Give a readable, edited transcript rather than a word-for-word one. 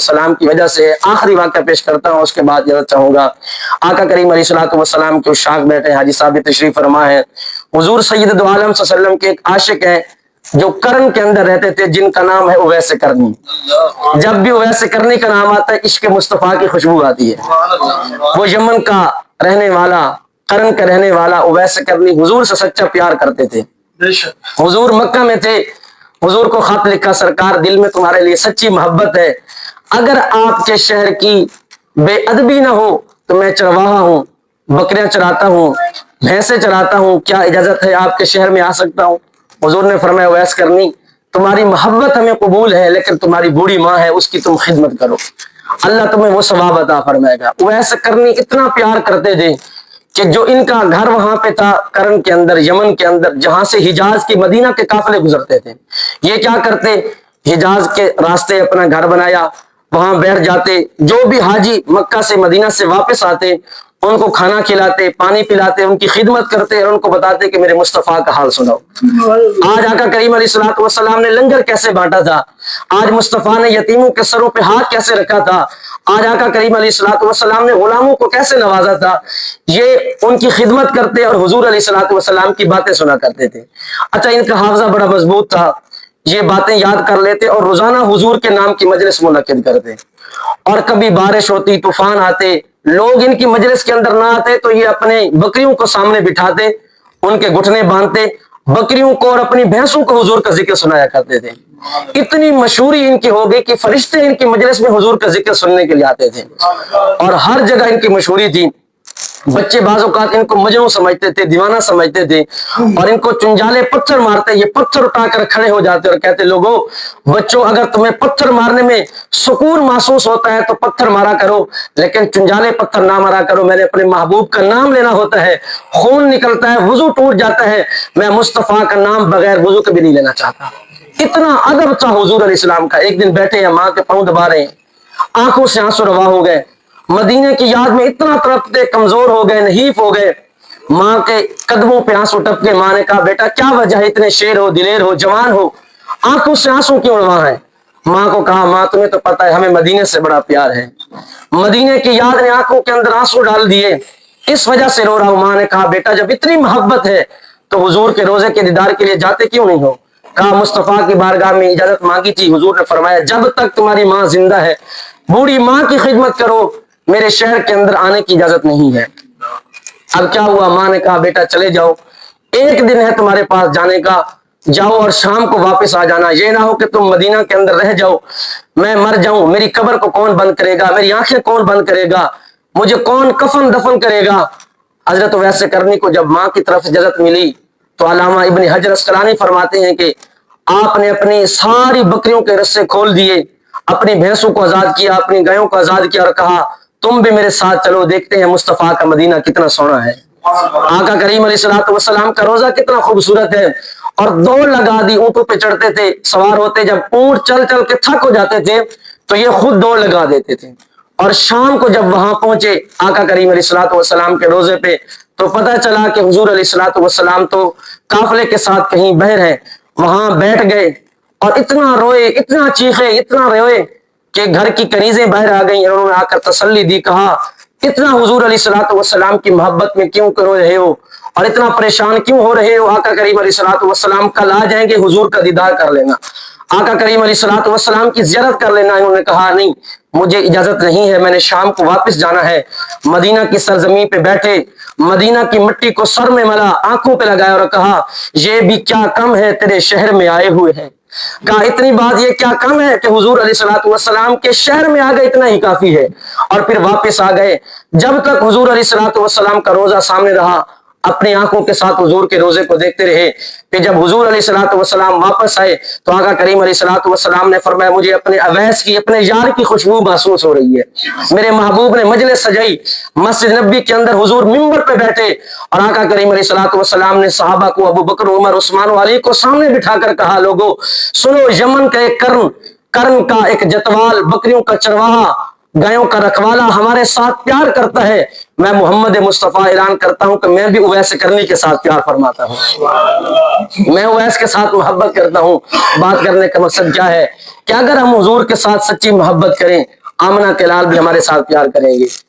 सलाम की वजह से आखिरी वाक़या पेश करता हूँ, उसके बाद इजाज़त चाहूँगा। आका करीम अलैहिस्सलाम के उशाक बैठे हाजी साहब तशरीफ फरमा है। हुजूर सैयद दो आलम सल्लल्लाहु अलैहि वसल्लम के एक आशिक है जो करन के अंदर रहते थे, जिनका नाम है उवैस करनी। जब भी उवैस करनी का नाम आता है इश्क मुस्तफ़ा की खुशबू आती है। वो यमन का रहने वाला, करन का रहने वाला उवैस करनी हुजूर से सच्चा प्यार करते थे। हुजूर मक्का में थे, हुजूर को खत लिखा, सरकार दिल में तुम्हारे लिए सच्ची मोहब्बत है, अगर आपके शहर की बेअदबी ना हो तो मैं चरवाहा हूँ, बकरियां चराता हूँ, भैंसे चराता हूँ, क्या इजाजत है आपके शहर में आ सकता हूँ? हुजूर ने फरमाया उवैस करनी, तुम्हारी मोहब्बत हमें कबूल है, लेकिन तुम्हारी बूढ़ी माँ है उसकी तुम खिदमत करो, अल्लाह तुम्हें वो सवाब अता फरमाएगा। उवैस करनी इतना प्यार करते थे कि जो इनका घर वहां पे था करन के अंदर, यमन के अंदर, जहां से हिजाज के मदीना के काफिले गुजरते थे, ये क्या करते, हिजाज के रास्ते अपना घर बनाया, वहां बैठ जाते, जो भी हाजी मक्का से मदीना से वापस आते उनको खाना खिलाते, पानी पिलाते, उनकी खिदमत करते और उनको बताते कि मेरे मुस्तफा का हाल सुनाओ। आज आका करीम अलैहिस्सलातु वस्सलाम ने लंगर कैसे बांटा था, आज मुस्तफा ने यतीमों के सरों पे हाथ कैसे रखा था, आज आका करीम अलैहिस्सलातु वस्सलाम ने गुलामों को कैसे नवाजा था, ये उनकी खिदमत करते और हुजूर अलैहिस्सलातु वस्सलाम की बातें सुना करते थे। अच्छा, इनका हाफजा बड़ा मजबूत था, ये बातें याद कर लेते और रोजाना हुजूर के नाम की मजलिस मुनक्किद करते। और कभी बारिश होती, तूफान आते, लोग इनकी मजलिस के अंदर ना आते तो ये अपने बकरियों को सामने बिठाते, उनके घुटने बांधते, बकरियों को और अपनी भैंसों को हुजूर का जिक्र सुनाया करते थे। इतनी मशहूरी इनकी हो गई कि फरिश्ते इनकी मजलिस में हुजूर का जिक्र सुनने के लिए आते थे और हर जगह इनकी मशहूरी थी। बच्चे बाज़-औक़ात इनको मजनू समझते थे, दीवाना समझते थे और इनको चुंजाले पत्थर मारते, ये पत्थर उठाकर खड़े हो जाते और कहते, लोगों, बच्चों, अगर तुम्हें पत्थर मारने में सुकून महसूस होता है तो पत्थर मारा करो, लेकिन चुंजाले पत्थर ना मारा करो। मैंने अपने महबूब का नाम लेना होता है, खून निकलता है, वजू टूट जाता है, मैं मुस्तफ़ा का नाम बगैर वजू के भी नहीं लेना चाहता। इतना अदब था हुजूर अलैहिस्सलाम का। एक दिन बैठे हैं, माँ के पाँव दबा रहे हैं, आंखों से आंसू रवा हो गए, मदीने की याद में इतना तड़पते, कमजोर हो गए, नहीफ हो गए। माँ के कदमों पे आंसू टपके, माँ ने कहा, बेटा क्या वजह है, इतने शेर हो, दिलेर हो, जवान हो, आंखों से आंसू क्यों रवा है? माँ को कहा, माँ तुम्हें तो पता है हमें मदीने से बड़ा प्यार है, मदीने की याद ने आंखों के अंदर आंसू डाल दिए, इस वजह से रो रहा हूं। माँ ने कहा, बेटा जब इतनी मोहब्बत है तो हुजूर के रोजे के दीदार के लिए जाते क्यों नहीं हो? कहा, मुस्तफा की बारगाह में इजाजत मांगी थी, हुजूर ने फरमाया, जब तक तुम्हारी माँ जिंदा है बूढ़ी माँ की खिदमत करो, मेरे शहर के अंदर आने की इजाजत नहीं है। अब क्या हुआ? माँ ने कहा, बेटा चले जाओ, एक दिन है तुम्हारे पास जाने का, जाओ और शाम को वापस आ जाना, ये ना हो कि तुम मदीना के अंदर रह जाओ, मैं मर जाऊं, मेरी कब्र को कौन बंद करेगा, मेरी आंखें कौन बंद करेगा, मुझे कौन कफन दफन करेगा। हजरत वैसे करनी को जब माँ की तरफ से इजाजत मिली तो अल्लामा इब्न हजर अस्कलानी फरमाते हैं कि आपने अपनी सारी बकरियों के रस्से खोल दिए, अपनी भैंसों को आजाद किया, अपनी गायों को आजाद किया और कहा, तुम भी मेरे साथ चलो, देखते हैं मुस्तफा का मदीना कितना सोना है, आका करीम अलैहिस्सलातु वस्सलाम का रोजा कितना खूबसूरत है। और दौड़ लगा दी, ऊंटों पे चढ़ते थे, सवार होते, जब ऊंट चल चल के थक हो जाते थे तो ये खुद दौड़ लगा देते थे। और शाम को जब वहां पहुंचे आका करीम अलैहिस्सलातु वस्सलाम के रोजे पे तो पता चला कि हुजूर अलैहिस्सलातु वस्सलाम तो काफिले के साथ कहीं बहर है, वहां बैठ गए और इतना रोए, इतना चीखे, इतना रोए कि घर की कनीजें बाहर आ गई। उन्होंने आकर तसल्ली दी, कहा, इतना हुजूर अलैहिस्सलातु वस्सलाम की मोहब्बत में क्यों रो रहे हो और इतना परेशान क्यों हो रहे हो? आका करीम अलैहिस्सलातु वस्सलाम कल आ जाएंगे, हुजूर का दीदार कर लेना, आका करीम अलैहिस्सलातु वस्सलाम की ज़ियारत कर लेना। इन्होंने कहा, नहीं, मुझे इजाजत नहीं है, मैंने शाम को वापस जाना है। मदीना की सरजमीन पे बैठे, मदीना की मिट्टी को सर में मला, आंखों पे लगाया और कहा, ये भी क्या कम है तेरे शहर में आए हुए हैं। कहा, इतनी बात ये क्या कम है कि हुजूर अलैहिस्सलातु वस्सलाम के शहर में आ गए, इतना ही काफी है। और फिर वापस आ गए। जब तक हुजूर अलैहिस्सलातु वस्सलाम का रोजा सामने रहा, अपनी आंखों के साथ हुजूर के रोजे को देखते रहे। फिर जब हुजूर अलैहिस्सलातु वस्सलाम वापस आए तो आका करीम अलैहिस्सलातु वस्सलाम ने फरमाया, मुझे अपने अवैस की, अपने यार की खुशबू महसूस हो रही है। मेरे महबूब ने मजलिस सजाई, मस्जिद नबी के अंदर हुजूर मिंबर पे बैठे और आका करीम अलैहिस्सलातु वस्सलाम ने सहाबा को, अबू बकर, उमर, उस्मान और अली को सामने बिठाकर कहा, लोगों सुनो, यमन का एक कर्ण का एक जतवाल, बकरियों का चरवाहा, گایوں کا رکھوالا ہمارے ساتھ پیار کرتا ہے، میں محمد مصطفیٰ اعلان کرتا ہوں کہ میں بھی اویس کرنی کے ساتھ پیار فرماتا ہوں، میں اویس کے ساتھ محبت کرتا ہوں۔ بات کرنے کا مقصد کیا ہے کہ اگر ہم حضور کے ساتھ سچی محبت کریں، آمنہ کے لال بھی ہمارے ساتھ پیار کریں گے۔